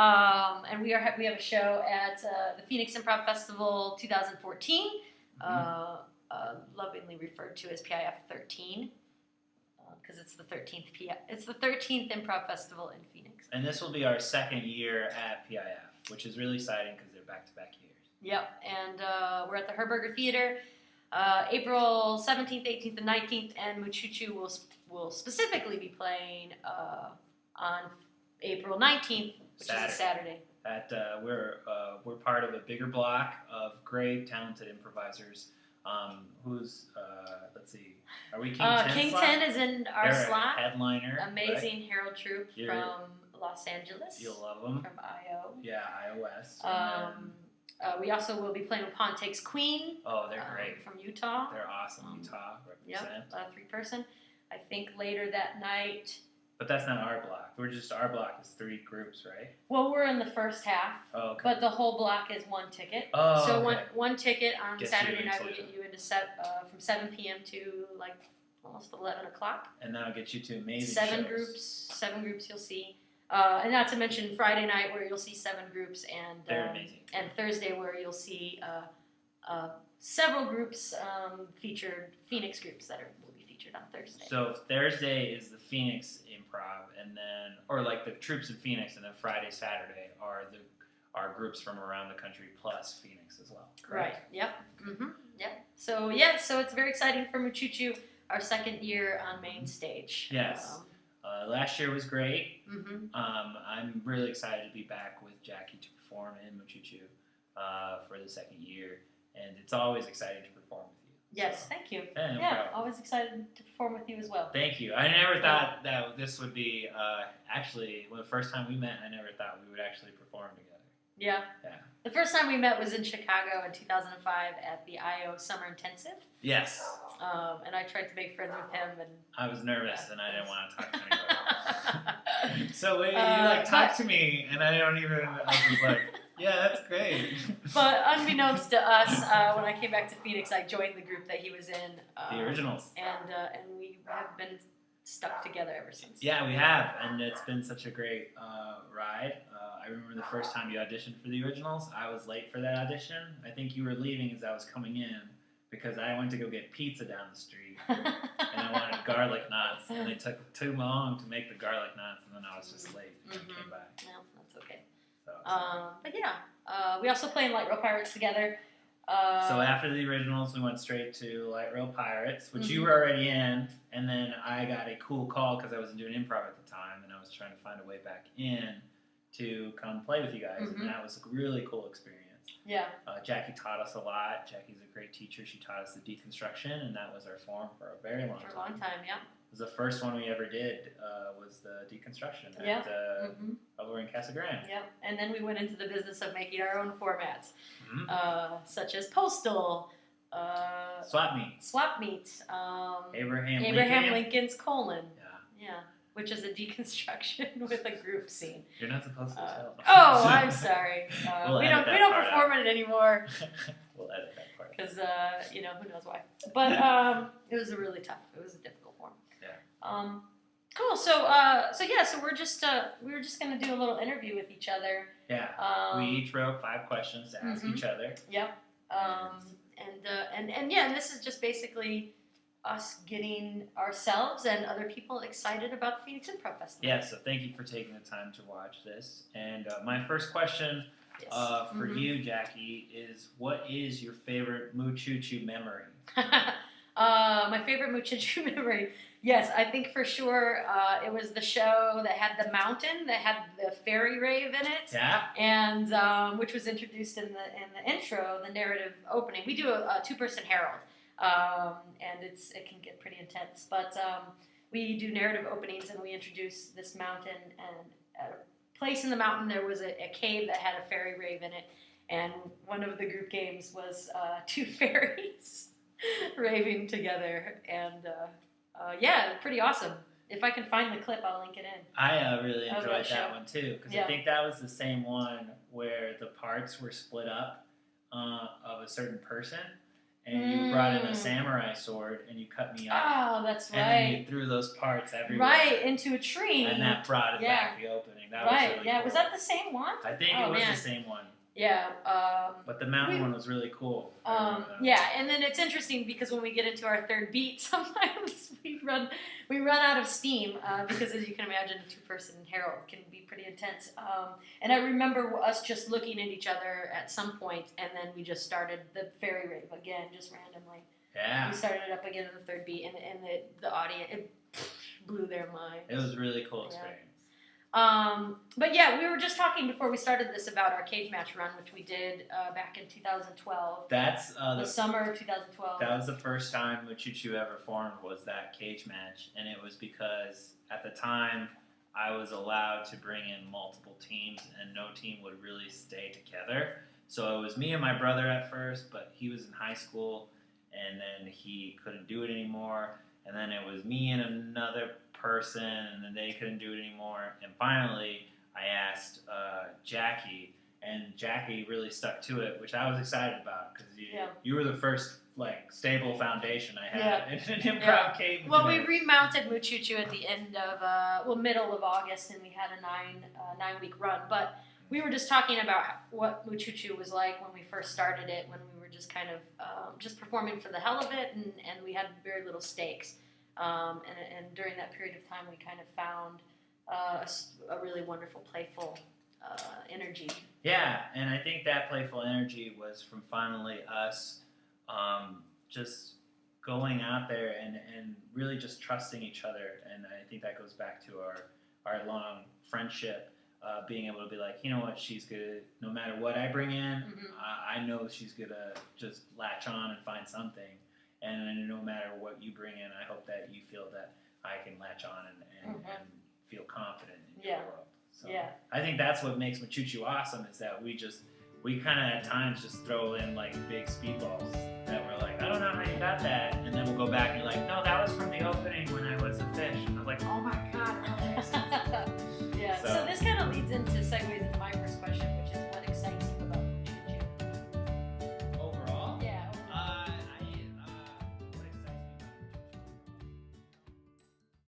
And we have a show at the Phoenix Improv Festival 2014, lovingly referred to as PIF 13, because it's the 13th It's the 13th Improv Festival in Phoenix. And this will be our second year at PIF, which is really exciting because they're back-to-back years. Yep, and we're at the Herberger Theater, April 17th, 18th, and 19th, and MuChuChu will specifically be playing on April 19th, which is a Saturday. We're part of a bigger block of great, talented improvisers. Let's see, are we King 10 King slot? 10 is in our They're slot. Headliner. Amazing right? Harold Troupe from Los Angeles. You'll love them. From IO. Yeah, iOS. We also will be playing with Pon Takes Queen. Oh, they're great. From Utah. They're awesome. Utah represent. Yep, 3-person. I think later that night. But that's not our block. Our block is 3 groups, right? Well, we're in the first half. Oh, okay. But the whole block is 1 ticket. Oh, so okay. one ticket on Saturday night will into get you into from 7 p.m. to like almost 11 o'clock. And that'll get you to amazing 7 shows. 7 groups you'll see. And not to mention Friday night where you'll see 7 groups, and and Thursday where you'll see several groups featured Phoenix groups that will be featured on Thursday. So Thursday is the Phoenix Improv, and then like the troops in Phoenix, and then Friday, Saturday are groups from around the country plus Phoenix as well. Correct? Right. Yep. Yep. So so it's very exciting for MuChuChu, our second year on main stage. Yes. Last year was great. I'm really excited to be back with Jackie to perform in MuChuChu for the second year, and it's always exciting to perform with you. Yes, thank you. Yeah, always excited to perform with you as well. Thank you. I never thought that this would be, actually, the first time we met, I never thought we would actually perform together. Yeah. The first time we met was in Chicago in 2005 at the IO Summer Intensive. Yes. And I tried to make friends with him, and I was nervous, and I didn't want to talk to anybody. So you talk to me, and I don't even. I was like, yeah, that's great. But unbeknownst to us, when I came back to Phoenix, I joined the group that he was in. The Originals. And we have been stuck together ever since. Yeah, we have, and it's been such a great ride. I remember the first time you auditioned for the Originals. I was late for that audition. I think you were leaving as I was coming in because I went to go get pizza down the street, and I wanted garlic knots, and they took too long to make the garlic knots, and then I was just late when I came back. Well, that's okay. But yeah, we also play in Light Rail Pirates together. So after the Originals, we went straight to Light Rail Pirates, which you were already in, and then I got a cool call because I wasn't doing improv at the time, and I was trying to find a way back in to come play with you guys, and that was a really cool experience. Yeah. Jackie taught us a lot. Jackie's a great teacher. She taught us the deconstruction, and that was our form for a very long time. For a long time, yeah. It was the first one we ever did, was the deconstruction over in Casa Grande. Yeah, and then we went into the business of making our own formats, such as Postal, Swap Meet, Abraham Lincoln's Colon. Yeah, which is a deconstruction with a group scene. You're not supposed to tell. Oh, I'm sorry. We'll we don't perform it anymore. We'll edit that part. Because who knows why. But it was a difficult form. Yeah. Cool. So we're just we were just gonna do a little interview with each other. Yeah. We each wrote 5 questions to ask each other. Yep. And this is just basically us getting ourselves and other people excited about the Phoenix Improv Festival. Yeah. So thank you for taking the time to watch this. And my first question for you, Jackie, is what is your favorite MuChuChu memory? My favorite MuChuChu memory. Yes, I think for sure it was the show that had the mountain, that had the fairy rave in it. Yeah. And which was introduced in the intro, the narrative opening. We do a 2-person herald, and it can get pretty intense. But we do narrative openings, and we introduce this mountain. And at a place in the mountain, there was a cave that had a fairy rave in it. And one of the group games was 2 fairies raving together, and pretty awesome. If I can find the clip, I'll link it in. I really enjoyed that one too, because I think that was the same one where the parts were split up of a certain person, and you brought in a samurai sword and you cut me up. Oh, that's right. And then you threw those parts everywhere. Right, into a tree. And that brought it back the opening. That was really cool. Was that the same one? I think it was the same one. Yeah. But the mountain one was really cool. Yeah, and then it's interesting because when we get into our third beat, sometimes we run out of steam because, as you can imagine, a two-person herald can be pretty intense. And I remember us just looking at each other at some point, and then we just started the fairy rave again, just randomly. Yeah. We started it up again in the third beat, and the audience, it blew their mind. It was a really cool experience. But yeah, we were just talking before we started this about our cage match run, which we did back in 2012. That's the summer of 2012. That was the first time MuChuChu ever formed, was that cage match, and it was because at the time I was allowed to bring in multiple teams, and no team would really stay together. So it was me and my brother at first, but he was in high school, and then he couldn't do it anymore. And then it was me and another person, and then they couldn't do it anymore. And finally, I asked Jackie, and Jackie really stuck to it, which I was excited about because you were the first stable foundation I had in an improv cave. Well, we remounted MuChuChu at the end of middle of August, and we had a 9-week run. But we were just talking about what MuChuChu was like when we first started it, when we were just kind of just performing for the hell of it, and we had very little stakes. And during that period of time, we kind of found a really wonderful, playful energy. Yeah, and I think that playful energy was from finally us just going out there and really just trusting each other. And I think that goes back to our long friendship. Being able to be like, you know what, she's good. No matter what I bring in, I know she's gonna just latch on and find something. And no matter what you bring in, I hope that you feel that I can latch on and feel confident in your world. So I think that's what makes MuChuChu awesome, is that we kind of at times just throw in big speedballs that we're like, I don't know how you got that, and then we'll go back and you're like, no, that